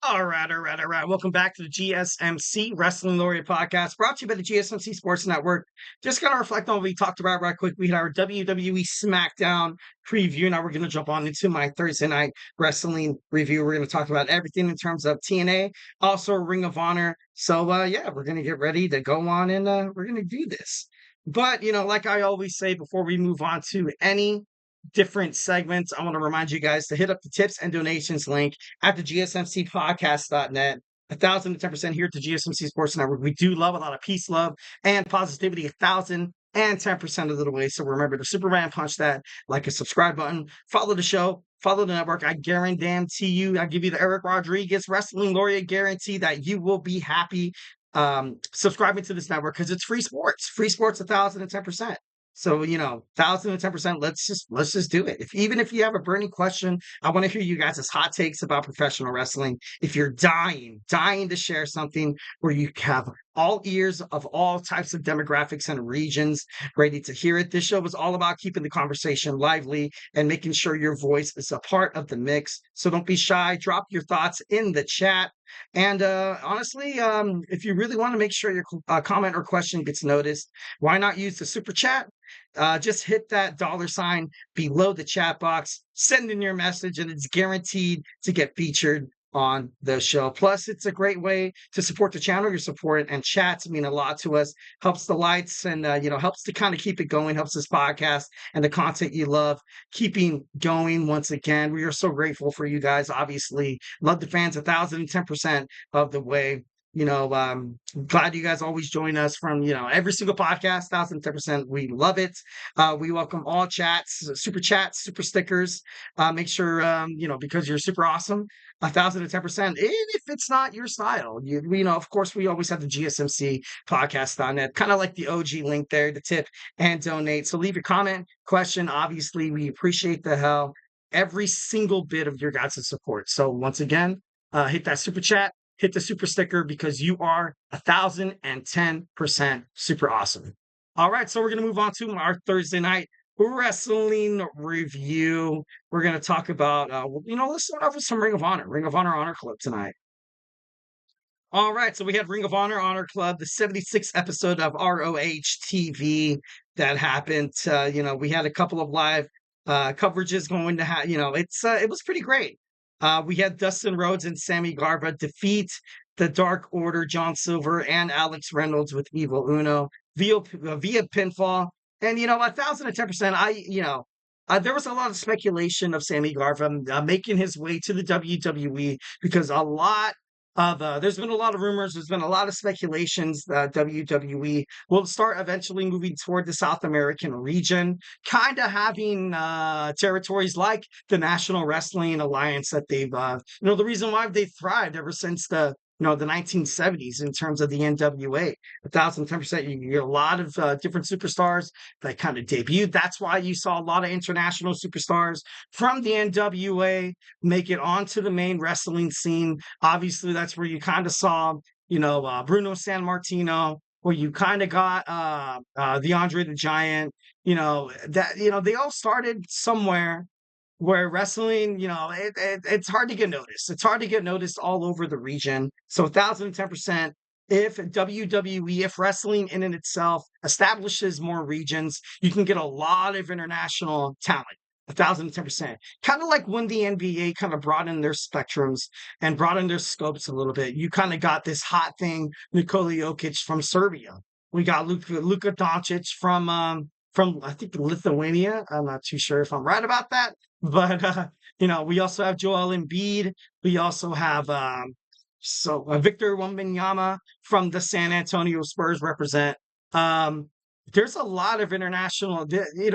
All right. Welcome back to the GSMC Wrestling Laureate Podcast, brought to you by the GSMC Sports Network. Just going to reflect on what we talked about right quick. We had our WWE SmackDown preview. Now we're going to jump on into my Thursday night wrestling review. We're going to talk about everything in terms of TNA, also Ring of Honor. So, yeah, we're going to get ready to go on and we're going to do this. But, like I always say before we move on to any different segments, I want to remind you guys to hit up the tips and donations link at the GSMCpodcast.net. 1,010% here at the GSMC Sports Network. We do love a lot of peace, love, and positivity. 1,010% of the way. So remember to Superman punch that like a subscribe button. Follow the show. Follow the network. I guarantee you. I give you the Eric Rodriguez Wrestling Laureate guarantee that you will be happy subscribing to this network because it's free sports. Free sports, 1,010%. So, 1,010%, let's just do it. Even if you have a burning question, I want to hear you guys' hot takes about professional wrestling. If you're dying to share something where you have all ears of all types of demographics and regions ready to hear it. This show is all about keeping the conversation lively and making sure your voice is a part of the mix. So don't be shy. Drop your thoughts in the chat. And honestly, if you really want to make sure your comment or question gets noticed, why not use the super chat? Just hit that $ below the chat box, send in your message, and it's guaranteed to get featured on the show. Plus, it's a great way to support the channel. Your support and chats mean a lot to us. Helps the lights and helps to kind of keep it going. Helps this podcast and the content you love keeping going. Once again, we are so grateful for you guys. Obviously, love the fans 1,010% of the way. Glad you guys always join us from, every single podcast, 1,010%. We love it. We welcome all chats, super stickers. Make sure, because you're super awesome, 1,010%. And if it's not your style, of course, we always have the GSMC podcast.net, kind of like the OG link there to tip and donate. So leave your comment, question. Obviously, we appreciate the hell every single bit of your guys' support. So once again, hit that super chat. Hit the super sticker because you are 1,010% super awesome. All right, so we're going to move on to our Thursday night wrestling review. We're going to talk about, let's start off with some Ring of Honor Club tonight. All right, so we had Ring of Honor Club, the 76th episode of ROH TV that happened. We had a couple of live coverages going to it was pretty great. We had Dustin Rhodes and Sammy Guevara defeat the Dark Order, John Silver, and Alex Reynolds with Evil Uno via pinfall. And 1,010%. There was a lot of speculation of Sammy Guevara making his way to the WWE because there's been a lot of rumors. There's been a lot of speculations that WWE will start eventually moving toward the South American region, kind of having territories like the National Wrestling Alliance that they've, the reason why they've thrived ever since the 1970s in terms of the NWA. 1,010%. You get a lot of different superstars that kind of debuted. That's why you saw a lot of international superstars from the NWA make it onto the main wrestling scene. Obviously, that's where you kind of saw, Bruno Sammartino, where you kind of got the Andre the Giant. They all started somewhere where wrestling, it's hard to get noticed. It's hard to get noticed all over the region. So 1,010%. If WWE, if wrestling in and itself establishes more regions, you can get a lot of international talent. 1,010%. Kind of like when the NBA kind of brought in their spectrums and brought in their scopes a little bit. You kind of got this hot thing, Nikola Jokic from Serbia. We got Luka Doncic from I think Lithuania. I'm not too sure if I'm right about that, but we also have Joel Embiid. We also have Victor Wembanyama from the San Antonio Spurs represent. There's a lot of international,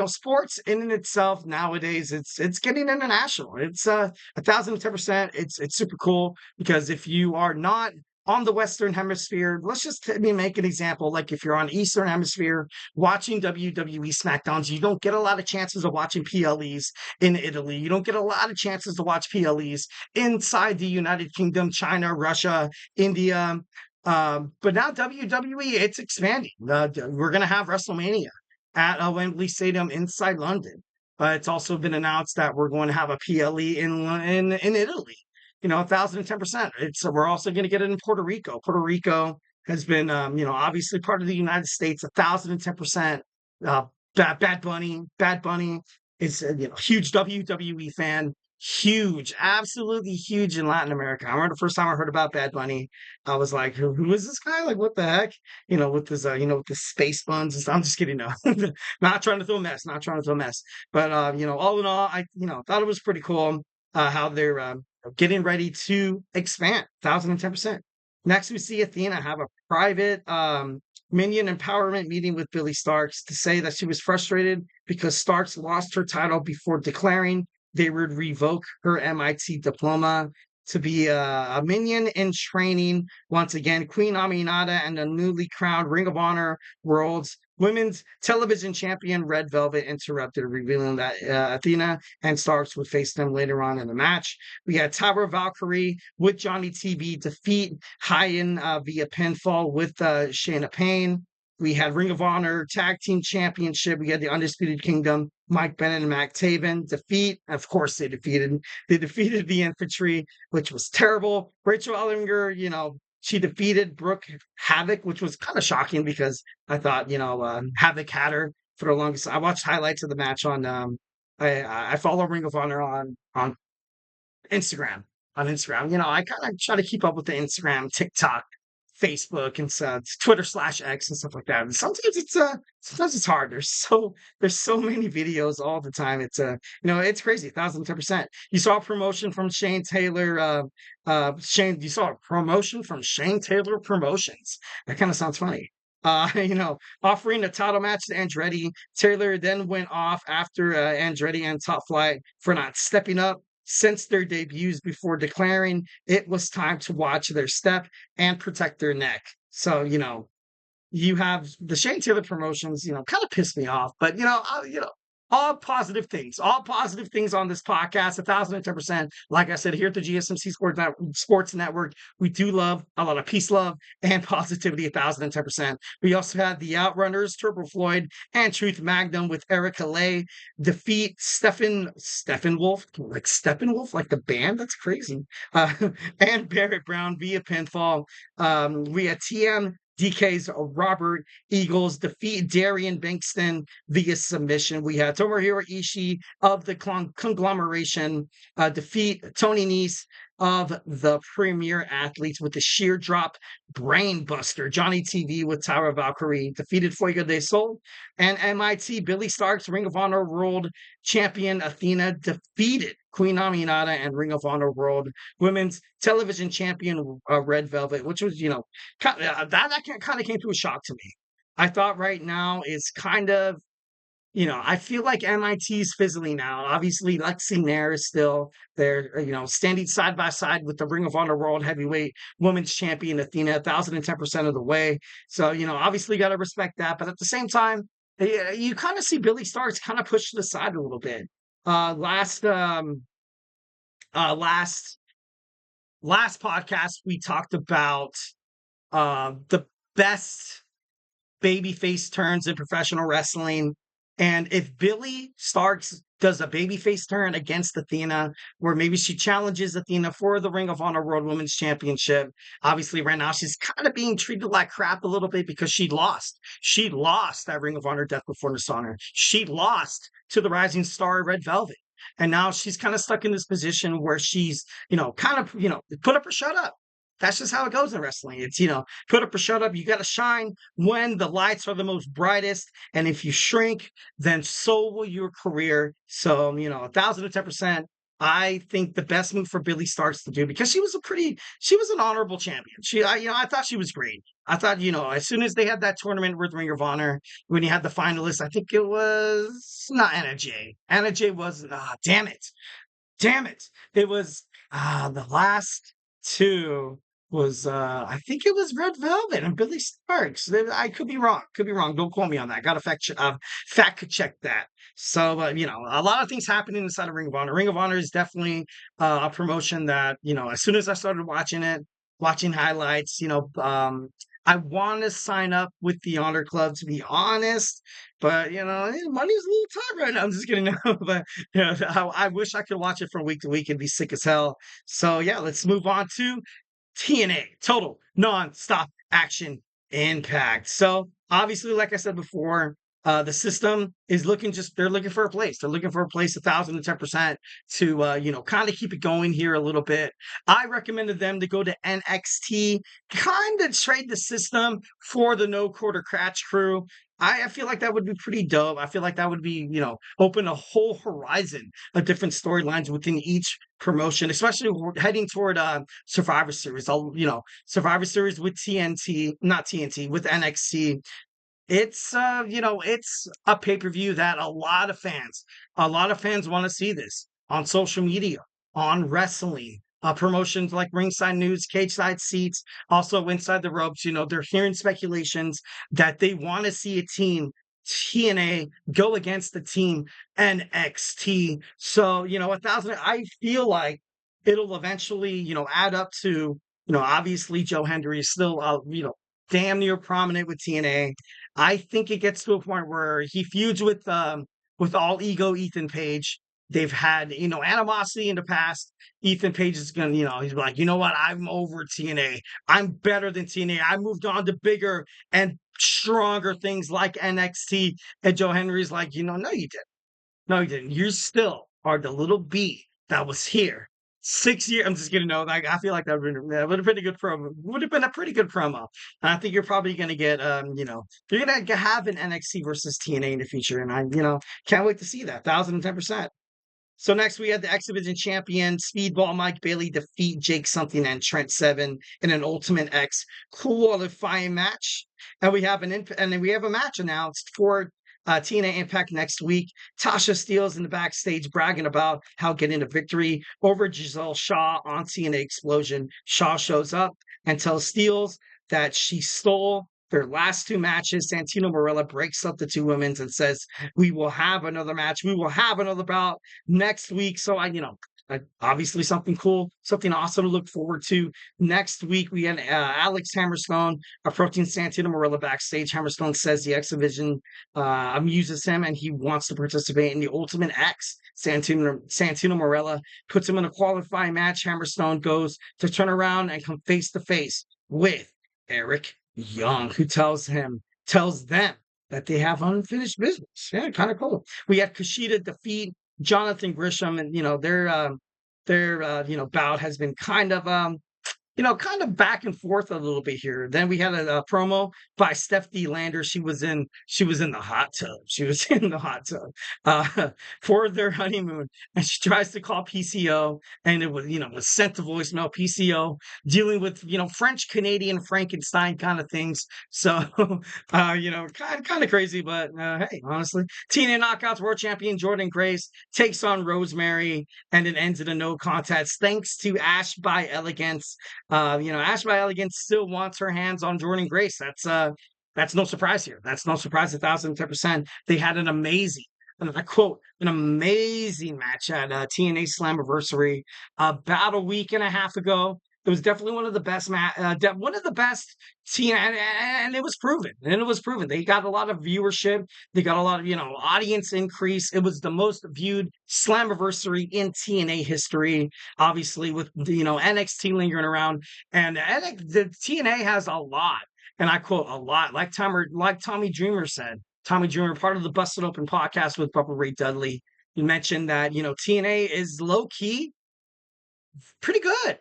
sports in and itself nowadays. It's getting international. It's 1,010%. It's super cool because if you are not on the Western Hemisphere, let's just make an example. Like if you're on Eastern Hemisphere watching WWE SmackDowns, you don't get a lot of chances of watching PLEs in Italy. You don't get a lot of chances to watch PLEs inside the United Kingdom, China, Russia, India. But now WWE, it's expanding. We're going to have WrestleMania at Wembley Stadium inside London. It's also been announced that we're going to have a PLE in Italy. 1,010%. We're also going to get it in Puerto Rico. Puerto Rico has been, obviously part of the United States. 1,010%. Uh, Bad Bunny is huge WWE fan. Huge, absolutely huge in Latin America. I remember the first time I heard about Bad Bunny, I was like, who is this guy? Like, what the heck? With his, with the space buns. I'm just kidding. No, not trying to throw a mess. Not trying to throw a mess. But all in all, I thought it was pretty cool how they're getting ready to expand. 1,010%. Next, we see Athena have a private minion empowerment meeting with Billy Starks to say that she was frustrated because Starks lost her title before declaring they would revoke her MIT diploma to be a minion in training. Once again, Queen Aminata and the newly crowned Ring of Honor World's Women's Television Champion Red Velvet interrupted, revealing that Athena and Starks would face them later on in the match. We had Tower Valkyrie with Johnny TV defeat Hyen via pinfall with Shayna Payne. We had Ring of Honor Tag Team Championship. We had the Undisputed Kingdom, Mike Bennett and Mac Taven defeat. Of course, they defeated the Infantry, which was terrible. Rachel Ellinger, she defeated Brooke Havoc, which was kind of shocking because I thought, Havoc had her for the longest. I watched highlights of the match on. I follow Ring of Honor on Instagram. On Instagram, I kind of try to keep up with the Instagram, TikTok, Facebook, and Twitter/X and stuff like that. And sometimes it's hard. There's so many videos all the time. It's crazy. 1,010%. You saw a promotion from Shane Taylor. You saw a promotion from Shane Taylor Promotions. That kind of sounds funny. Offering a title match to Andretti. Taylor then went off after Andretti and Top Flight for not stepping up since their debuts before declaring it was time to watch their step and protect their neck. So, you have the Shane Taylor Promotions, kind of pissed me off, but all positive things on this podcast, 1,010%. Like I said, here at the GSMC Sports Network, we do love a lot of peace, love, and positivity, 1,010%. We also had the Outrunners, Turbo Floyd, and Truth Magnum with Erica Lay defeat Steppenwolf, like Steppenwolf, like the band. That's crazy. And Barrett Brown via pinfall. We had DK's Robert Eagles defeat Darian Bankston via submission. We had Tomohiro Ishii of the conglomeration defeat Tony Nese of the Premier Athletes with the sheer drop brainbuster. Johnny TV with Tower Valkyrie defeated Fuego de Sol. And MIT Billy Starks, Ring of Honor World Champion Athena, defeated Queen Aminata and Ring of Honor World Women's Television Champion Red Velvet, which was, that kind of came to a shock to me. I thought right now is kind of, I feel like MIT's fizzling out. Obviously, Lexi Nair is still there, standing side by side with the Ring of Honor World Heavyweight Women's Champion Athena, 1,010% of the way. So, obviously got to respect that. But at the same time, you kind of see Billy Starks kind of pushed to the side a little bit. Last podcast, we talked about the best babyface turns in professional wrestling. And if Billy Starks does a babyface turn against Athena, where maybe she challenges Athena for the Ring of Honor World Women's Championship, obviously right now she's kind of being treated like crap a little bit because she lost. She lost that Ring of Honor Death Before Dishonor. She lost to the Rising Star Red Velvet. And now she's kind of stuck in this position where she's, kind of, put up or shut up. That's just how it goes in wrestling. It's, put up or shut up. You got to shine when the lights are the most brightest. And if you shrink, then so will your career. So, 1,010%. I think the best move for Billy Starks to do, because she was an honorable champion. I thought she was great. I thought, as soon as they had that tournament with Ring of Honor, when you had the finalists, I think it was not Anna Jay. Anna Jay was, damn it. It was the last two was I think it was Red Velvet and Billy Starks. I could be wrong. Don't quote me on that. Got to fact check that. So, a lot of things happening inside of Ring of Honor. Ring of Honor is definitely a promotion that, as soon as I started watching highlights, I want to sign up with the Honor Club, to be honest, but money's a little tight right now. I'm just kidding, no, but I wish I could watch it from week to week. It'd be sick as hell. So yeah, let's move on to TNA, total non-stop action impact. So obviously, like I said before, the system is they're looking for a place. They're looking for a place 1,010% to kind of keep it going here a little bit. I recommended them to go to NXT, kind of trade the system for the no quarter catch crew. I feel like that would be pretty dope. I feel like that would be, open a whole horizon of different storylines within each promotion, especially heading toward Survivor Series. Survivor Series with TNT, not TNT, with NXT. It's a pay-per-view that a lot of fans want to see this on social media, on wrestling, promotions like Ringside News, Cage Side Seats, also Inside the Ropes. They're hearing speculations that they want to see a team TNA go against the team NXT. So, 1,000, I feel like it'll eventually, add up to, obviously Joe Hendry is still, damn near prominent with TNA. I think it gets to a point where he feuds with all ego Ethan Page. They've had, animosity in the past. Ethan Page is gonna, he's like, you know what? I'm over TNA. I'm better than TNA. I moved on to bigger and stronger things like NXT. And Joe Henry's like, no, you didn't. No, you didn't. You still are the little bee that was here 6 years. I'm just kidding. No, I feel like that would have been a good promo. Would have been a pretty good promo. And I think you're probably going to get, you're going to have an NXT versus TNA in the future. And I, can't wait to see that. 1,010%. So next we had the X Division champion Speedball Mike Bailey defeat Jake Something and Trent Seven in an Ultimate X qualifying match, and then we have a match announced for TNA Impact next week. Tasha Steelz in the backstage bragging about how getting a victory over Giselle Shaw on TNA Explosion. Shaw shows up and tells Steelz that she stole their last two matches. Santino Marella breaks up the two women's and says, we will have another match. We will have another bout next week. So obviously something cool, something awesome to look forward to. Next week, we had Alex Hammerstone approaching Santino Marella backstage. Hammerstone says the X Division amuses him and he wants to participate in the Ultimate X. Santino Marella puts him in a qualifying match. Hammerstone goes to turn around and come face to face with Eric Young, who tells them that they have unfinished business. Yeah, kind of cool. We had Kushida defeat Jonathan Grisham, and their bout has been kind of kind of back and forth a little bit here. Then we had a promo by Steph D. Lander. She was in the hot tub. She was in the hot tub for their honeymoon, and she tries to call PCO, and it was sent to voicemail. PCO dealing with French Canadian Frankenstein kind of things. So kind of crazy, but hey, honestly, TNA Knockouts World Champion Jordan Grace takes on Rosemary, and it ends in a no contest thanks to Ash by Elegance. Ash by Elegance still wants her hands on Jordan Grace. That's no surprise here. That's no surprise. 1,010%. They had an amazing, and I quote, an amazing match at TNA Slammiversary about a week and a half ago. It was definitely one of the best one of the best TNA, and it was proven. And it was proven. They got a lot of viewership. They got a lot of audience increase. It was the most viewed Slammiversary in TNA history. Obviously, with NXT lingering around, and the TNA has a lot, and I quote a lot, like Tommy Dreamer said. Tommy Dreamer, part of the Busted Open podcast with Bubba Ray Dudley, he mentioned that TNA is low key, pretty good.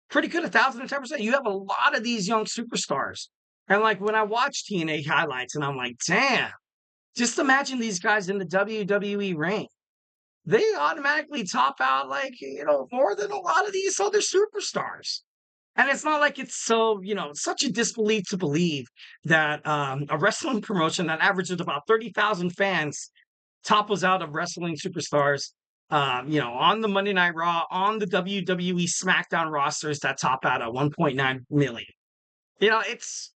Pretty good, 1,010%. You have a lot of these young superstars. And like when I watch TNA highlights and I'm like, damn, just imagine these guys in the WWE ring. They automatically top out more than a lot of these other superstars. And it's not like it's so, such a disbelief to believe that a wrestling promotion that averages about 30,000 fans topples out of wrestling superstars on the Monday Night Raw, on the WWE SmackDown rosters that top out at 1.9 million. It's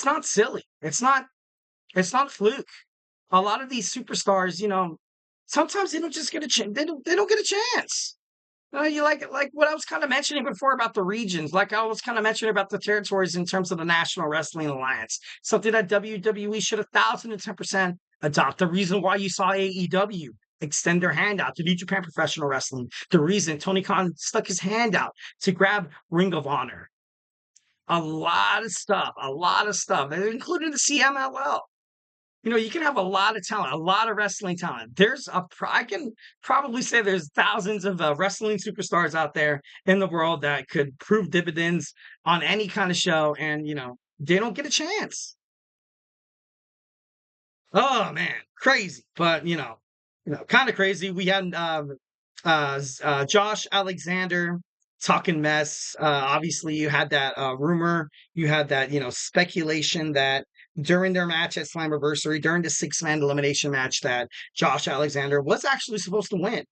not silly. It's not fluke. A lot of these superstars, sometimes they don't just get a chance. They don't get a chance. You like what I was kind of mentioning before about the regions, like I was kind of mentioning about the territories in terms of the National Wrestling Alliance, something that WWE should 1,010% adopt. The reason why you saw AEW extend their hand out to New Japan Professional Wrestling, the reason Tony Khan stuck his hand out to grab Ring of Honor, a lot of stuff, including the CMLL. You can have a lot of talent, a lot of wrestling talent. I can probably say there's thousands of wrestling superstars out there in the world that could prove dividends on any kind of show, and they don't get a chance. Oh man, crazy, but kind of crazy. We had Josh Alexander talking mess. Obviously, you had that rumor, you had that speculation that during their match at Slammiversary, during the 6-man elimination match, that Josh Alexander was actually supposed to win.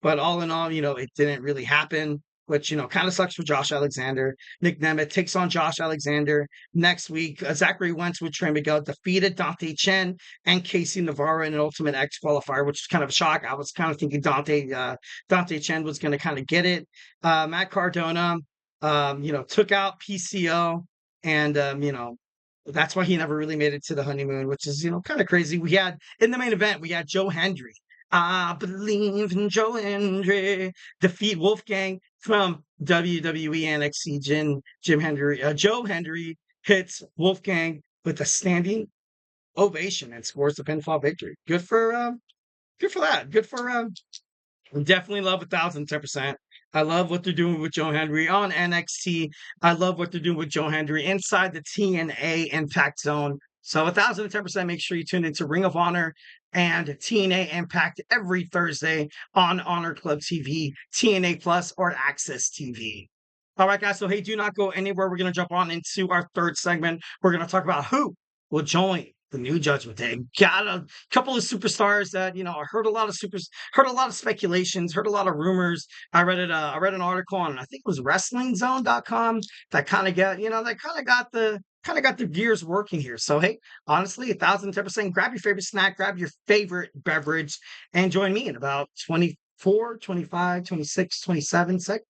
But all in all, it didn't really happen, which kind of sucks for Josh Alexander. Nick Nemeth takes on Josh Alexander next week. Zachary Wentz with Trey Miguel defeated Dante Chen and Casey Navarro in an Ultimate X qualifier, which is kind of a shock. I was kind of thinking Dante Chen was going to kind of get it. Matt Cardona, took out PCO, and that's why he never really made it to the honeymoon, which is kind of crazy. We had in the main event, we had Joe Hendry. I believe in Joe Hendry. Defeat Wolfgang from WWE NXT. Jim Hendry. Joe Hendry hits Wolfgang with a standing ovation and scores the pinfall victory. Good for that. Good for definitely love 1,010%. I love what they're doing with Joe Hendry on NXT. I love what they're doing with Joe Hendry inside the TNA Impact Zone. So 1,010%, make sure you tune into Ring of Honor and TNA Impact every Thursday on Honor Club TV, TNA Plus, or Access TV. All right, guys. So, hey, do not go anywhere. We're going to jump on into our third segment. We're going to talk about who will join the new Judgment Day. Got a couple of superstars that I heard a lot of speculations, heard a lot of rumors. I read it. I read an article on, I think it was WrestlingZone.com, that kind of got the gears working here. So hey, honestly, 1,010%. Grab your favorite snack, grab your favorite beverage, and join me in about 24, 25, 26, 27 seconds.